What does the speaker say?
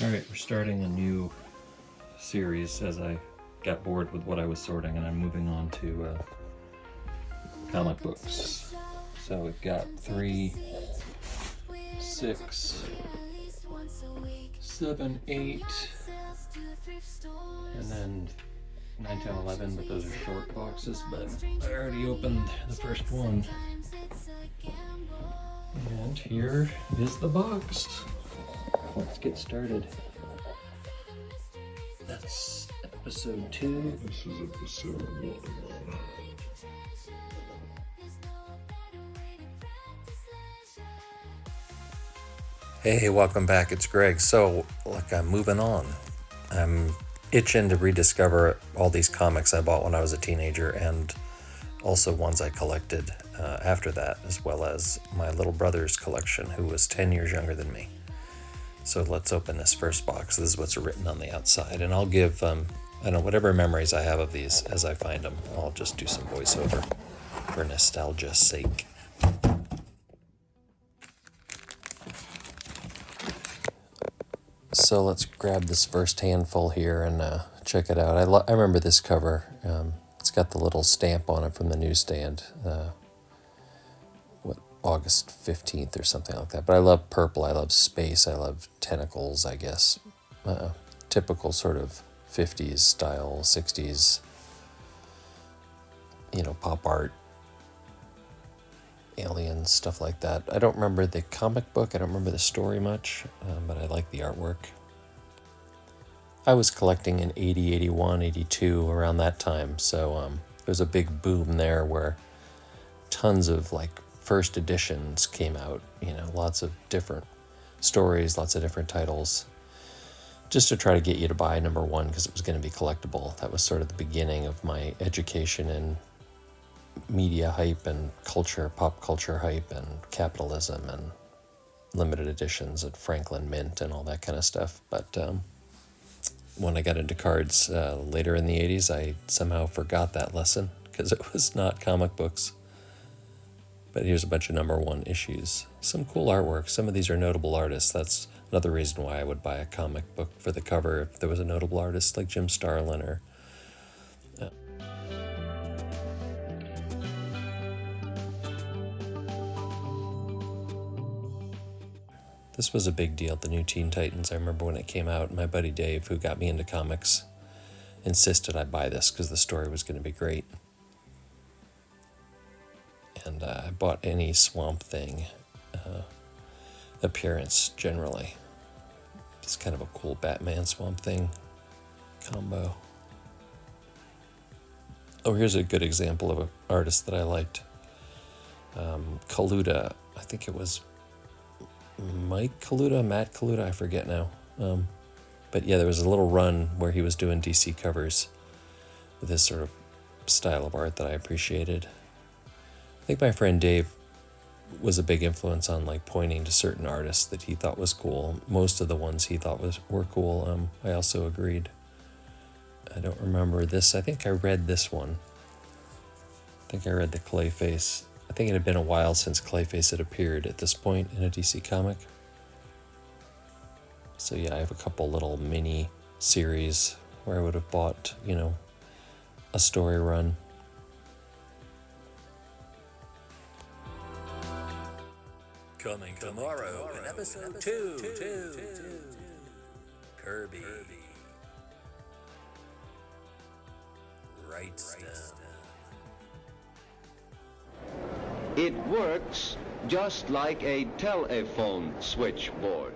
Alright, we're starting a new series as I got bored with what I was sorting, and I'm moving on to comic books. So we've got 3, 6, 7, 8, and then 9, 10, 11, but those are short boxes, but I already opened the first one. And here is the box. Let's get started. That's episode 2. This is episode 1. Hey, welcome back. It's Greg. So, look, I'm moving on. I'm itching to rediscover all these comics I bought when I was a teenager, and also ones I collected after that, as well as my little brother's collection, who was 10 years younger than me. So let's open this first box. This is what's written on the outside, and I'll give, I don't know, whatever memories I have of these as I find them. I'll just do some voiceover for nostalgia's sake. So let's grab this first handful here and check it out. I remember this cover. It's got the little stamp on it from the newsstand. August 15th or something like that. But I love purple. I love space. I love tentacles, I guess. Typical sort of 50s style, 60s, pop art, aliens, stuff like that. I don't remember the comic book. I don't remember the story much, but I like the artwork. I was collecting in 80, 81, 82, around that time. So there's a big boom there where tons of first editions came out, lots of different stories, lots of different titles, just to try to get you to buy number one because it was going to be collectible. That was sort of the beginning of my education in media hype and culture, pop culture hype and capitalism and limited editions at Franklin Mint and all that kind of stuff. But when I got into cards later in the 80s, I somehow forgot that lesson because it was not comic books. But here's a bunch of number one issues. Some cool artwork. Some of these are notable artists. That's another reason why I would buy a comic book for the cover if there was a notable artist like Jim Starlin or... This was a big deal, the new Teen Titans. I remember when it came out, my buddy Dave, who got me into comics, insisted I buy this because the story was going to be great. And I bought any Swamp Thing appearance generally. It's kind of a cool Batman Swamp Thing combo. Oh, here's a good example of an artist that I liked. Kaluta, I think it was Matt Kaluta, I forget now. But yeah, there was a little run where he was doing DC covers with this sort of style of art that I appreciated. I think my friend Dave was a big influence on pointing to certain artists that he thought was cool. Most of the ones he thought were cool. I also agreed. I don't remember this. I think I read this one. I think I read the Clayface. I think it had been a while since Clayface had appeared at this point in a DC comic. So yeah, I have a couple little mini series where I would have bought, a story run. Coming tomorrow in episode 2. Kirby. Writes down. It works just like a telephone switchboard.